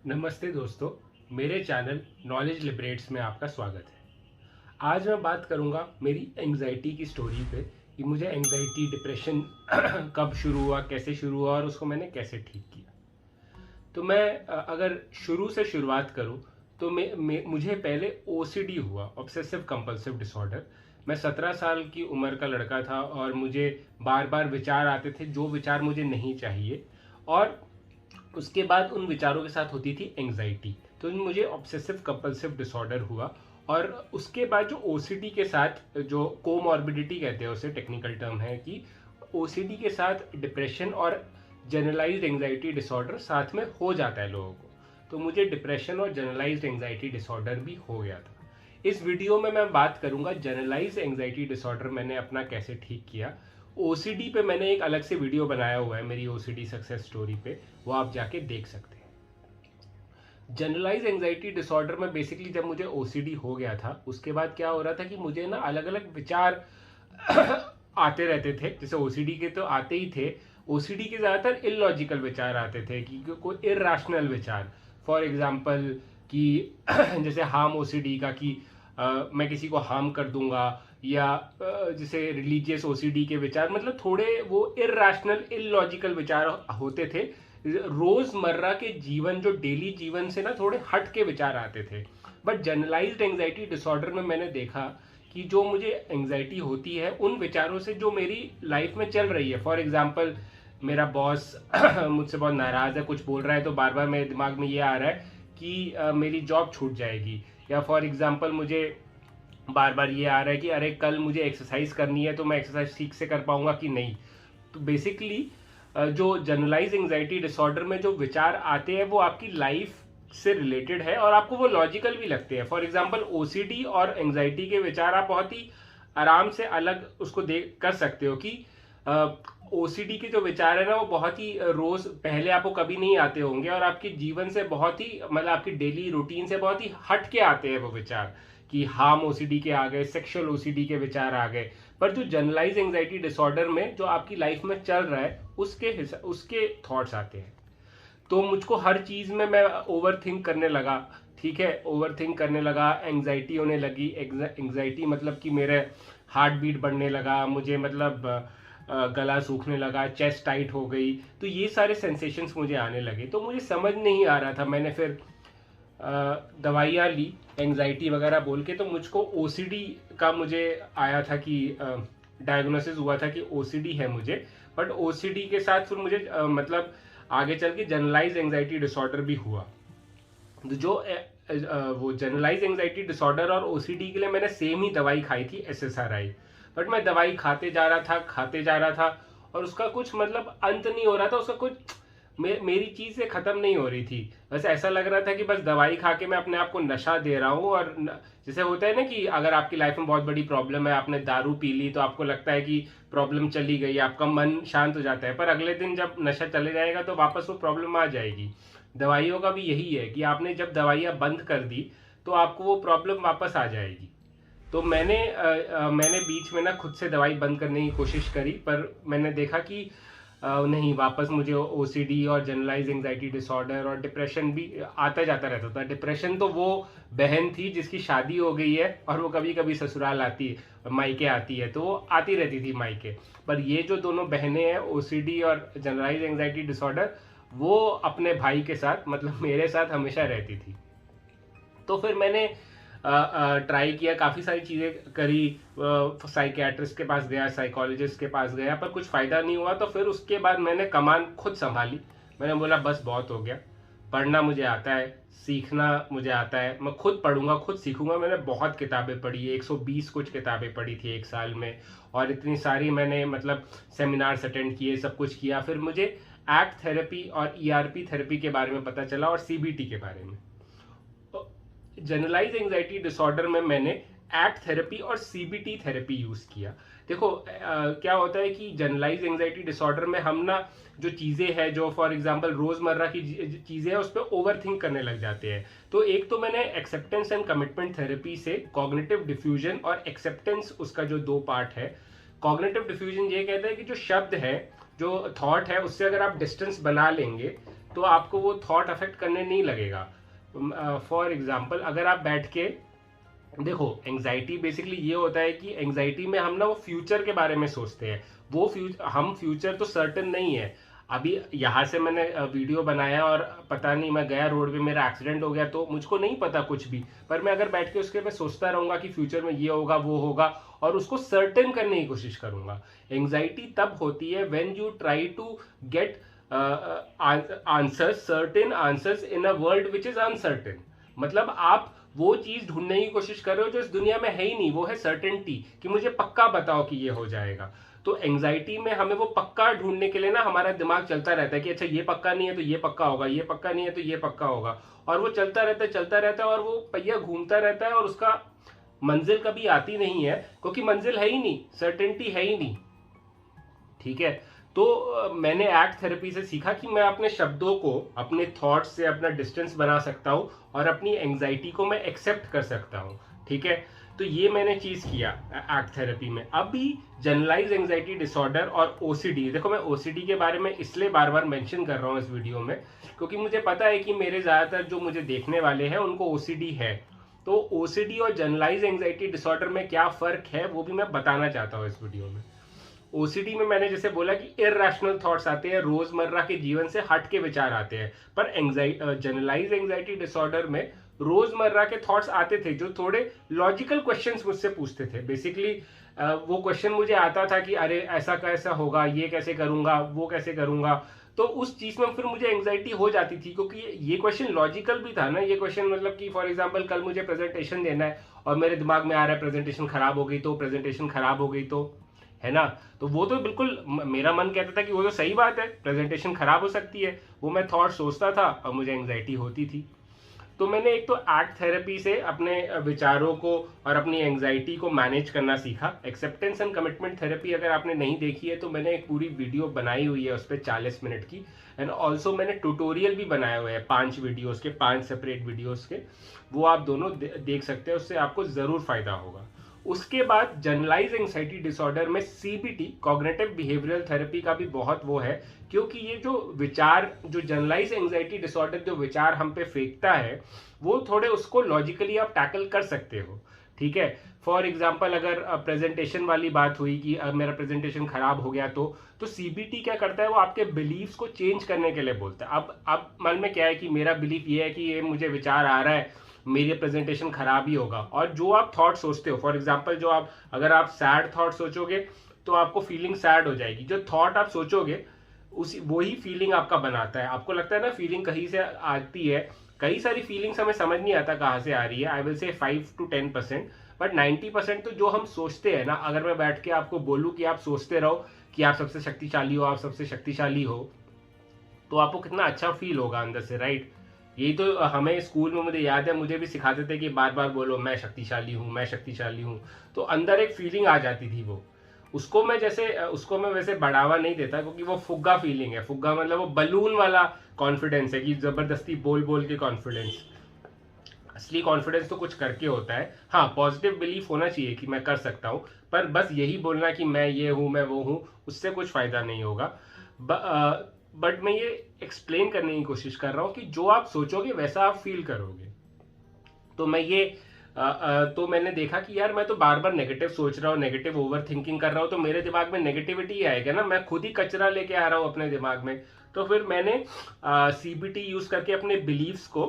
नमस्ते दोस्तों, मेरे चैनल नॉलेज लिबरेट्स में आपका स्वागत है। आज मैं बात करूंगा मेरी एंग्जाइटी की स्टोरी पे कि मुझे एंग्जाइटी डिप्रेशन कब शुरू हुआ, कैसे शुरू हुआ और उसको मैंने कैसे ठीक किया। तो मैं अगर शुरू से शुरुआत करूं तो मुझे पहले ओसीडी हुआ, ऑब्सेसिव कंपल्सिव डिसऑर्डर। मैं 17 साल की उम्र का लड़का था और मुझे बार बार विचार आते थे जो विचार मुझे नहीं चाहिए, और उसके बाद उन विचारों के साथ होती थी एंग्जाइटी। तो मुझे ऑब्सेसिव कंपल्सिव डिसऑर्डर हुआ। और उसके बाद जो ओसीडी के साथ, जो कोमॉर्बिडिटी कहते हैं, उसे टेक्निकल टर्म है कि ओसीडी के साथ डिप्रेशन और जनरलाइज्ड एंग्जाइटी डिसऑर्डर साथ में हो जाता है लोगों को। तो मुझे डिप्रेशन और जनरलाइज्ड एंग्जाइटी डिसऑर्डर भी हो गया था। इस वीडियो में मैं बात करूंगा जनरलाइज्ड एंग्जाइटी डिसऑर्डर मैंने अपना कैसे ठीक किया। ओसीडी पे मैंने एक अलग से वीडियो बनाया हुआ है, मेरी ओसीडी सक्सेस स्टोरी पे, वो आप जाके देख सकते हैं। जनरलाइज एंग्जाइटी डिसऑर्डर में बेसिकली जब मुझे ओसीडी हो गया था, उसके बाद क्या हो रहा था कि मुझे ना अलग अलग विचार आते रहते थे। जैसे ओसीडी के तो आते ही थे, ओसीडी के ज़्यादातर इलॉजिकल विचार आते थे कि कोई इरेशनल विचार। फॉर एग्जांपल कि जैसे हार्म ओसीडी का कि मैं किसी को हार्म कर दूंगा, या जैसे रिलीजियस ओसीडी के विचार, मतलब थोड़े वो इरेशनल इलॉजिकल विचार होते थे। रोजमर्रा के जीवन, जो डेली जीवन से ना थोड़े हट के विचार आते थे। बट जनरलाइज्ड एंग्जाइटी डिसऑर्डर में मैंने देखा कि जो मुझे एंग्जाइटी होती है उन विचारों से जो मेरी लाइफ में चल रही है। फॉर एग्जाम्पल, मेरा बॉस मुझसे बहुत नाराज है, कुछ बोल रहा है, तो बार बार मेरे दिमाग में ये आ रहा है कि मेरी जॉब छूट जाएगी। या फॉर एग्जाम्पल, मुझे बार बार ये आ रहा है कि अरे कल मुझे एक्सरसाइज करनी है, तो मैं एक्सरसाइज ठीक से कर पाऊंगा कि नहीं। तो बेसिकली जो जनरलाइज एंग्जाइटी डिसऑर्डर में जो विचार आते हैं वो आपकी लाइफ से रिलेटेड है और आपको वो लॉजिकल भी लगते हैं। फॉर एग्जाम्पल, ओसीडी और एंग्जाइटी के विचार आप बहुत ही आराम से अलग उसको देख कर सकते हो कि ओसीडी के जो विचार है ना, वो बहुत ही रोज पहले आपको कभी नहीं आते होंगे और आपके जीवन से बहुत ही, मतलब आपकी डेली रूटीन से बहुत ही हट के आते हैं वो विचार, कि हार्म ओसीडी के आ गए, सेक्सुअल ओसीडी के विचार आ गए। पर जो जनरलाइज एंग्जाइटी डिसऑर्डर में जो आपकी लाइफ में चल रहा है उसके थॉट्स आते हैं। तो मुझको हर चीज में मैं ओवर थिंक करने लगा। ठीक है, ओवर थिंक करने लगा, एंग्जाइटी होने लगी। एंग्जाइटी मतलब कि मेरे हार्ट बीट बढ़ने लगा, मुझे मतलब गला सूखने लगा, चेस्ट टाइट हो गई। तो ये सारे सेंसेशंस मुझे आने लगे। तो मुझे समझ नहीं आ रहा था, मैंने फिर दवाइयाँ ली एंग्जाइटी वगैरह बोल के। तो मुझको ओसीडी का मुझे आया था कि डायग्नोसिस हुआ था कि ओसीडी है मुझे। बट ओसीडी के साथ फिर मुझे मतलब आगे चल के जनरलाइज एंग्जाइटी डिसऑर्डर भी हुआ। तो जो वो जनरलाइज एंग्जाइटी डिसऑर्डर और ओसीडी के लिए मैंने सेम ही दवाई खाई थी, एसएसआरआई। बट मैं दवाई खाते जा रहा था और उसका कुछ मतलब अंत नहीं हो रहा था, उसका कुछ मेरी चीज से खत्म नहीं हो रही थी। बस ऐसा लग रहा था कि बस दवाई खा के मैं अपने आप को नशा दे रहा हूँ। और जैसे होता है ना कि अगर आपकी लाइफ में बहुत बड़ी प्रॉब्लम है, आपने दारू पी ली, तो आपको लगता है कि प्रॉब्लम चली गई, आपका मन शांत हो जाता है। पर अगले दिन जब नशा चले जाएगा तो वापस वो प्रॉब्लम आ जाएगी। दवाइयों का भी यही है कि आपने जब दवाइयाँ बंद कर दी तो आपको वो प्रॉब्लम वापस आ जाएगी। तो मैंने बीच में ना खुद से दवाई बंद करने की कोशिश करी, पर मैंने देखा कि नहीं, वापस मुझे ओसीडी और जनरलाइज एंग्जाइटी डिसऑर्डर और डिप्रेशन भी आता जाता रहता था। डिप्रेशन तो वो बहन थी जिसकी शादी हो गई है और वो कभी कभी ससुराल आती है, मायके आती है, तो वो आती रहती थी मायके। पर ये जो दोनों बहनें हैं, ओसीडी और जनरलाइज एंग्जाइटी डिसऑर्डर, वो अपने भाई के साथ, मतलब मेरे साथ हमेशा रहती थी। तो फिर मैंने ट्राई किया, काफ़ी सारी चीज़ें करी, साइकियाट्रिस्ट के पास गया, साइकोलॉजिस्ट के पास गया, पर कुछ फ़ायदा नहीं हुआ। तो फिर उसके बाद मैंने कमान खुद संभाली। मैंने बोला बस बहुत हो गया, पढ़ना मुझे आता है, सीखना मुझे आता है, मैं खुद पढ़ूंगा, खुद सीखूंगा। मैंने बहुत किताबें पढ़ी, 120 कुछ किताबें पढ़ी थी एक साल में। और इतनी सारी मैंने मतलब सेमिनार्स अटेंड किए, सब कुछ किया। फिर मुझे एक्ट थेरेपी और ईआरपी थेरेपी के बारे में पता चला और सीबीटी के बारे में। जनरलाइज एंग्जाइटी डिसऑर्डर में मैंने एक्ट थेरेपी और सीबीटी थेरेपी यूज किया। देखो क्या होता है कि जनरलाइज एंग्जाइटी डिसऑर्डर में हम ना जो चीजें हैं, जो फॉर एग्जांपल रोजमर्रा की चीजें हैं, उस पर ओवर थिंक करने लग जाते हैं। तो एक तो मैंने एक्सेप्टेंस एंड कमिटमेंट थेरेपी से कॉग्निटिव डिफ्यूजन और एक्सेप्टेंस, उसका जो 2 पार्ट है। कॉग्निटिव डिफ्यूजन ये कहता है कि जो शब्द है, जो थॉट है, उससे अगर आप डिस्टेंस बना लेंगे तो आपको वो थॉट अफेक्ट करने नहीं लगेगा। फॉर एग्जाम्पल अगर आप बैठ के देखो, एंजाइटी बेसिकली ये होता है कि एंजाइटी में हम ना वो फ्यूचर के बारे में सोचते हैं। वो हम फ्यूचर तो सर्टेन नहीं है। अभी यहाँ से मैंने वीडियो बनाया और पता नहीं मैं गया रोड पे, मेरा एक्सीडेंट हो गया, तो मुझको नहीं पता कुछ भी, पर मैं अगर बैठ के उसके पे सोचता रहूंगा कि फ्यूचर में ये होगा वो होगा और उसको सर्टेन करने की कोशिश करूंगा। एंजाइटी तब होती है when you try to get answers, certain answers in a world which is uncertain. मतलब आप वो चीज ढूंढने की कोशिश कर रहे हो जो इस दुनिया में है ही नहीं, वो है सर्टेनिटी कि मुझे पक्का बताओ कि ये हो जाएगा। तो एंजाइटी में हमें वो पक्का ढूंढने के लिए ना हमारा दिमाग चलता रहता है कि अच्छा ये पक्का नहीं है तो ये पक्का होगा, ये पक्का नहीं है तो ये पक्का होगा, और वो चलता रहता है और वो पहिया घूमता रहता है और उसका मंजिल कभी आती नहीं है, क्योंकि मंजिल है ही नहीं, सर्टेनिटी है ही नहीं। ठीक है, तो मैंने एक्ट थेरेपी से सीखा कि मैं अपने शब्दों को, अपने थॉट्स से अपना डिस्टेंस बना सकता हूँ और अपनी एंजाइटी को मैं एक्सेप्ट कर सकता हूँ। ठीक है, तो ये मैंने चीज किया एक्ट थेरेपी में। अभी जनरलाइज एंजाइटी डिसऑर्डर और ओसीडी, देखो मैं ओसीडी के बारे में इसलिए बार बार मेंशन कर रहा हूँ इस वीडियो में क्योंकि मुझे पता है कि मेरे ज्यादातर जो मुझे देखने वाले हैं उनको ओसीडी है। तो ओसीडी और जनरलाइज एंजाइटी डिसऑर्डर में क्या फर्क है वो भी मैं बताना चाहता हूँ इस वीडियो में। ओसीडी में मैंने जैसे बोला कि इररेशनल थॉट्स आते हैं, रोजमर्रा के जीवन से हट के विचार आते हैं, पर जनरलाइज एंजाइटी डिसऑर्डर में रोजमर्रा के थॉट्स आते थे जो थोड़े लॉजिकल क्वेश्चंस मुझसे पूछते थे। बेसिकली वो क्वेश्चन मुझे आता था कि अरे ऐसा कैसा होगा, ये कैसे करूंगा, वो कैसे करूंगा, तो उस चीज में फिर मुझे एंजाइटी हो जाती थी क्योंकि ये क्वेश्चन लॉजिकल भी था ना। ये क्वेश्चन मतलब कि फॉर एग्जांपल कल मुझे प्रेजेंटेशन देना है और मेरे दिमाग में आ रहा है प्रेजेंटेशन खराब हो गई तो, प्रेजेंटेशन खराब हो गई तो, है ना। तो वो तो बिल्कुल मेरा मन कहता था कि वो तो सही बात है, प्रेजेंटेशन खराब हो सकती है, वो मैं थॉट सोचता था और मुझे एंजाइटी होती थी। तो मैंने एक तो एक्ट थेरेपी से अपने विचारों को और अपनी एंजाइटी को मैनेज करना सीखा। एक्सेप्टेंस एंड कमिटमेंट थेरेपी अगर आपने नहीं देखी है तो मैंने एक पूरी वीडियो बनाई हुई है उस पर 40 मिनट की, एंड ऑल्सो मैंने ट्यूटोरियल भी बनाए हुए हैं 5 वीडियोस के, 5 सेपरेट वीडियोस के, वो आप दोनों देख सकते हैं, उससे आपको जरूर फायदा होगा। उसके बाद जनरलाइज एंजाइटी डिसऑर्डर में सीबीटी, कॉग्निटिव बिहेवियरल थेरेपी का भी बहुत वो है, क्योंकि ये जो विचार, जो जनरलाइज एंजाइटी डिसऑर्डर जो विचार हम पे फेंकता है वो थोड़े उसको लॉजिकली आप टैकल कर सकते हो। ठीक है, फॉर एग्जाम्पल अगर प्रेजेंटेशन वाली बात हुई कि मेरा प्रेजेंटेशन खराब हो गया तो सीबीटी क्या करता है, वो आपके बिलीव्स को चेंज करने के लिए बोलता है। अब मन में क्या है कि मेरा बिलीफ ये है कि ये मुझे विचार आ रहा है मेरी प्रेजेंटेशन खराब ही होगा, और जो आप थॉट सोचते हो, फॉर एग्जांपल जो आप, अगर आप सैड थॉट सोचोगे तो आपको फीलिंग सैड हो जाएगी। जो थॉट आप सोचोगे उसी वही फीलिंग आपका बनाता है। आपको लगता है ना फीलिंग कहीं से आती है, कई सारी फीलिंग्स हमें समझ नहीं आता कहाँ से आ रही है, I will say 5 to 10%, but 90% तो जो हम सोचते हैं ना, अगर मैं बैठ के आपको बोलूँ कि आप सोचते रहो कि आप सबसे शक्तिशाली हो, आप सबसे शक्तिशाली हो, तो आपको कितना अच्छा फील होगा अंदर से, राइट। यही तो हमें स्कूल में, मुझे याद है, मुझे भी सिखाते थे कि बार बार बोलो मैं शक्तिशाली हूँ, मैं शक्तिशाली हूँ, तो अंदर एक फीलिंग आ जाती थी। वो उसको मैं वैसे बढ़ावा नहीं देता क्योंकि वो फुग्गा फीलिंग है। फुग्गा मतलब वो बलून वाला कॉन्फिडेंस है कि जबरदस्ती बोल बोल के कॉन्फिडेंस। असली कॉन्फिडेंस तो कुछ करके होता है। हाँ, पॉजिटिव बिलीफ होना चाहिए कि मैं कर सकता हूँ, पर बस यही बोलना कि मैं ये हूँ, मैं वो हूँ, उससे कुछ फायदा नहीं होगा। बट मैं ये एक्सप्लेन करने की कोशिश कर रहा हूँ कि जो आप सोचोगे वैसा आप फील करोगे। तो मैंने देखा कि यार मैं तो बार बार नेगेटिव सोच रहा हूँ, नेगेटिव ओवर थिंकिंग कर रहा हूँ, तो मेरे दिमाग में नेगेटिविटी आएगा ना, मैं खुद ही कचरा लेके आ रहा हूँ अपने दिमाग में। तो फिर मैंने सीबीटी यूज करके अपने बिलीव्स को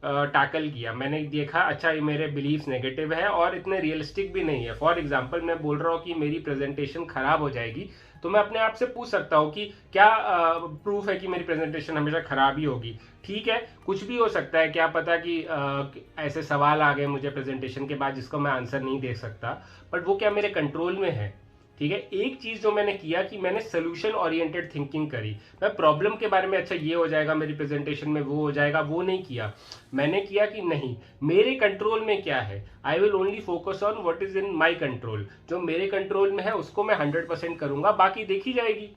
टैकल किया। मैंने देखा अच्छा ये मेरे बिलीव्स नेगेटिव है और इतने रियलिस्टिक भी नहीं है। फॉर एग्जांपल मैं बोल रहा हूँ कि मेरी प्रेजेंटेशन खराब हो जाएगी, तो मैं अपने आप से पूछ सकता हूँ कि क्या प्रूफ है कि मेरी प्रेजेंटेशन हमेशा खराब ही होगी। ठीक है, कुछ भी हो सकता है, क्या पता कि ऐसे सवाल आ गए मुझे प्रेजेंटेशन के बाद जिसको मैं आंसर नहीं दे सकता, बट वो क्या मेरे कंट्रोल में है। ठीक है, एक चीज जो मैंने किया कि मैंने सोल्यूशन ओरिएंटेड थिंकिंग करी। मैं प्रॉब्लम के बारे में अच्छा ये हो जाएगा मेरी प्रेजेंटेशन में, वो हो जाएगा, वो नहीं किया। मैंने किया कि नहीं, मेरे कंट्रोल में क्या है, I will only focus on what is in my control. जो मेरे कंट्रोल में है उसको मैं 100% करूंगा, बाकी देखी जाएगी।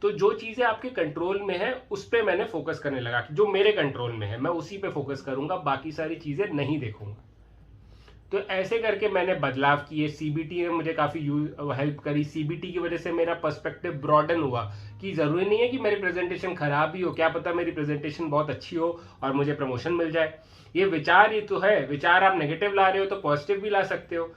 तो जो चीजें आपके कंट्रोल में है उस पर मैंने फोकस करने लगा कि जो मेरे कंट्रोल में है मैं उसी पे फोकस करूंगा, बाकी सारी चीजें नहीं देखूंगा। तो ऐसे करके मैंने बदलाव किए। सीबीटी ने मुझे काफ़ी हेल्प करी। सीबीटी की वजह से मेरा पर्सपेक्टिव ब्रॉडन हुआ कि ज़रूरी नहीं है कि मेरी प्रेजेंटेशन खराब ही हो, क्या पता मेरी प्रेजेंटेशन बहुत अच्छी हो और मुझे प्रमोशन मिल जाए। ये विचार ही तो है। विचार आप नेगेटिव ला रहे हो तो पॉजिटिव भी ला सकते हो।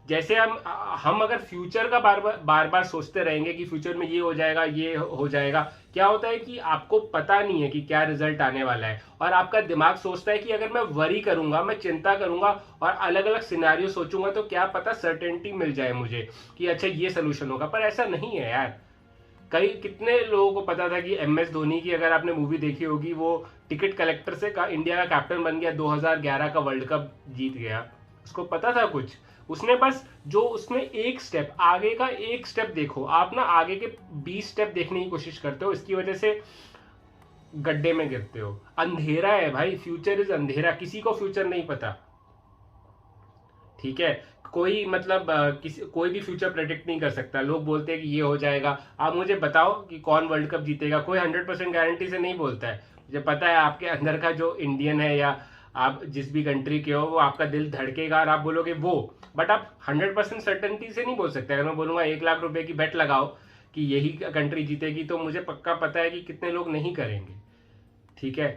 जैसे हम अगर फ्यूचर का बार बार सोचते रहेंगे कि फ्यूचर में ये हो जाएगा, ये हो जाएगा, क्या होता है कि आपको पता नहीं है कि क्या रिजल्ट आने वाला है, और आपका दिमाग सोचता है कि अगर मैं वरी करूंगा, मैं चिंता करूंगा और अलग अलग सिनेरियो सोचूंगा तो क्या पता सर्टेनिटी मिल जाए मुझे कि अच्छा ये सोल्यूशन होगा। पर ऐसा नहीं है यार। कितने लोगों को पता था कि MS धोनी की, अगर आपने मूवी देखी होगी, वो टिकट कलेक्टर से इंडिया का कैप्टन बन गया, 2011 का वर्ल्ड कप जीत गया। उसको पता था कुछ? उसने बस जो उसमें एक स्टेप आगे का, एक स्टेप देखो आप ना, आगे के 20 स्टेप देखने की कोशिश करते हो, इसकी वजह से गड्ढे में गिरते हो। अंधेरा है भाई, फ्यूचर इज अंधेरा, किसी को फ्यूचर नहीं पता। ठीक है, कोई मतलब कोई भी फ्यूचर प्रेडिक्ट नहीं कर सकता। लोग बोलते हैं कि ये हो जाएगा। आप मुझे बताओ कि कौन वर्ल्ड कप जीतेगा, कोई 100% गारंटी से नहीं बोलता है। मुझे पता है आपके अंदर का जो इंडियन है या आप जिस भी कंट्री के हो, वो आपका दिल धड़केगा और आप बोलोगे वो, बट आप 100% सर्टेनिटी से नहीं बोल सकते। अगर मैं बोलूंगा 1 लाख रुपए की बेट लगाओ कि यही कंट्री जीतेगी, तो मुझे पक्का पता है कि कितने लोग नहीं करेंगे। ठीक है,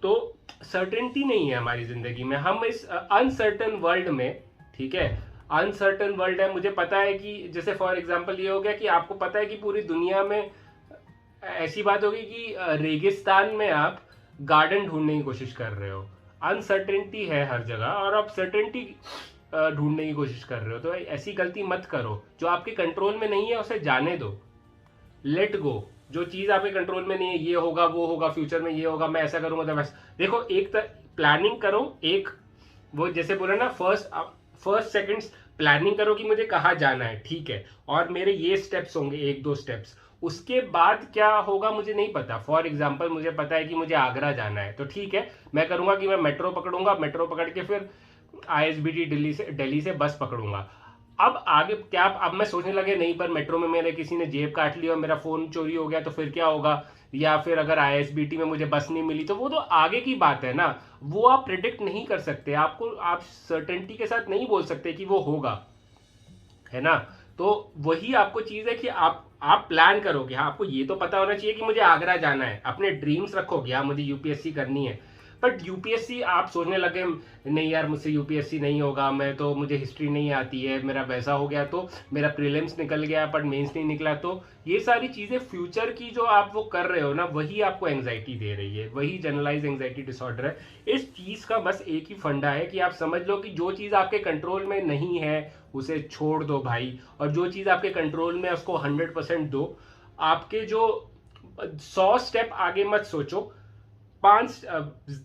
तो सर्टेनिटी नहीं है हमारी जिंदगी में। हम इस अनसर्टन वर्ल्ड में, ठीक है, अनसर्टन वर्ल्ड है। मुझे पता है कि जैसे फॉर एग्जांपल ये हो गया कि आपको पता है कि पूरी दुनिया में ऐसी बात होगी कि रेगिस्तान में आप गार्डन ढूंढने की कोशिश कर रहे हो। अनसर्टेनिटी है हर जगह और आप सर्टेनिटी ढूंढने की कोशिश कर रहे हो। तो ऐसी गलती मत करो। जो आपके कंट्रोल में नहीं है उसे जाने दो, लेट गो। जो चीज आपके कंट्रोल में नहीं है, ये होगा वो होगा, फ्यूचर में ये होगा, मैं ऐसा करूंगा तो वैसा। देखो, एक प्लानिंग करो, एक वो जैसे बोला ना, फर्स्ट सेकंड्स प्लानिंग करो कि मुझे कहाँ जाना है, ठीक है, और मेरे ये स्टेप्स होंगे, 1-2 स्टेप्स। उसके बाद क्या होगा मुझे नहीं पता। फॉर एग्जाम्पल मुझे पता है कि मुझे आगरा जाना है, तो ठीक है, मैं करूंगा कि मैं मेट्रो पकड़ूंगा, मेट्रो पकड़ के फिर ISBT दिल्ली से बस पकड़ूंगा। अब आगे क्या, अब मैं सोचने लगे नहीं पर मेट्रो में मेरे किसी ने जेब काट ली और मेरा फोन चोरी हो गया तो फिर क्या होगा, या फिर अगर ISBT में मुझे बस नहीं मिली, तो वो तो आगे की बात है ना। वो आप प्रिडिक्ट नहीं कर सकते। आप सर्टेनिटी के साथ नहीं बोल सकते कि वो होगा, है ना। तो वही आपको चीज है कि आप प्लान करोगे। हाँ, आपको ये तो पता होना चाहिए कि मुझे आगरा जाना है, अपने ड्रीम्स रखोगे, हाँ मुझे UPSC करनी है। बट UPSC आप सोचने लगे नहीं यार मुझसे UPSC नहीं होगा, मैं तो, मुझे हिस्ट्री नहीं आती है, मेरा वैसा हो गया, तो मेरा प्रीलिम्स निकल गया पर मेंस नहीं निकला। तो ये सारी चीजें फ्यूचर की जो आप वो कर रहे हो ना, वही आपको एंग्जाइटी दे रही है, वही जनरलाइज एंग्जाइटी डिसऑर्डर है। इस चीज का बस एक ही फंडा है कि आप समझ लो कि जो चीज आपके कंट्रोल में नहीं है उसे छोड़ दो भाई, और जो चीज आपके कंट्रोल में है उसको 100% दो। आपके जो 100 स्टेप आगे मत सोचो, 5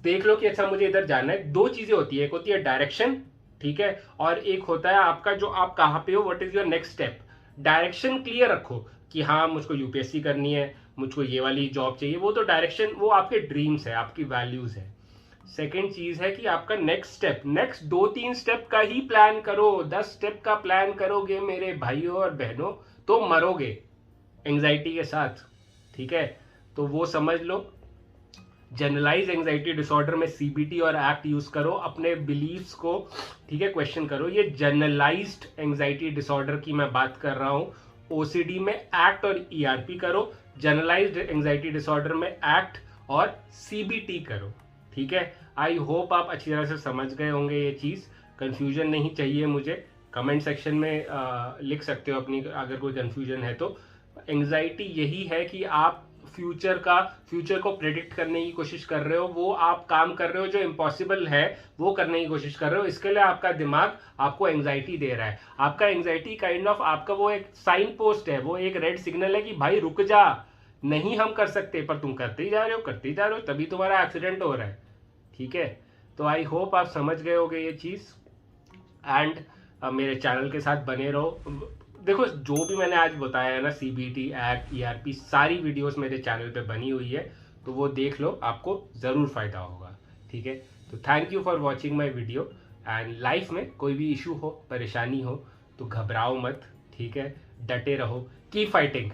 देख लो कि अच्छा मुझे इधर जाना है। 2 चीजें होती है, एक होती है डायरेक्शन, ठीक है, और एक होता है आपका जो आप कहाँ पे हो, what is your next step. Direction clear रखो कि हाँ मुझको UPSC करनी है, मुझको ये वाली जॉब चाहिए, वो तो डायरेक्शन, वो आपके ड्रीम्स है, आपकी वैल्यूज है। सेकेंड चीज है कि आपका नेक्स्ट स्टेप, नेक्स्ट 2-3 स्टेप का ही प्लान करो। 10 स्टेप का प्लान करोगे मेरे भाइयों और बहनों तो मरोगे एंग्जाइटी के साथ, ठीक है। तो वो समझ लो। जनरलाइज एंग्जाइटी डिसऑर्डर में CBT और एक्ट यूज करो, अपने बिलीव्स को, ठीक है, क्वेश्चन करो। ये जनरलाइज्ड एंग्जाइटी डिसऑर्डर की मैं बात कर रहा हूं। OCD में एक्ट और ERP करो, जनरलाइज्ड एंग्जाइटी डिसऑर्डर में एक्ट और CBT करो, ठीक है। आई होप आप अच्छी तरह से समझ गए होंगे ये चीज। कंफ्यूजन नहीं चाहिए मुझे, कमेंट सेक्शन में लिख सकते हो अपनी अगर कोई कंफ्यूजन है तो। एंग्जाइटी यही है कि आप फ्यूचर को प्रेडिक्ट करने की कोशिश कर रहे हो, वो आप काम कर रहे हो जो इम्पॉसिबल है वो करने की कोशिश कर रहे हो। इसके लिए आपका दिमाग आपको एंग्जाइटी दे रहा है। आपका एंग्जाइटी काइंड ऑफ आपका वो एक साइन पोस्ट है, वो एक रेड सिग्नल है कि भाई रुक जा, नहीं हम कर सकते, पर तुम करते ही जा रहे हो, तभी तुम्हारा एक्सीडेंट हो रहा है, ठीक है। तो आई होप आप समझ गए होगे ये चीज, एंड मेरे चैनल के साथ बने रहो। देखो, जो भी मैंने आज बताया है ना, CBT, एक्ट, ERP, सारी वीडियोस मेरे चैनल पे बनी हुई है, तो वो देख लो, आपको ज़रूर फायदा होगा, ठीक है। तो thank you for watching my video. And life में कोई भी इशू हो, परेशानी हो, तो घबराओ मत, ठीक है, डटे रहो, कीप फाइटिंग।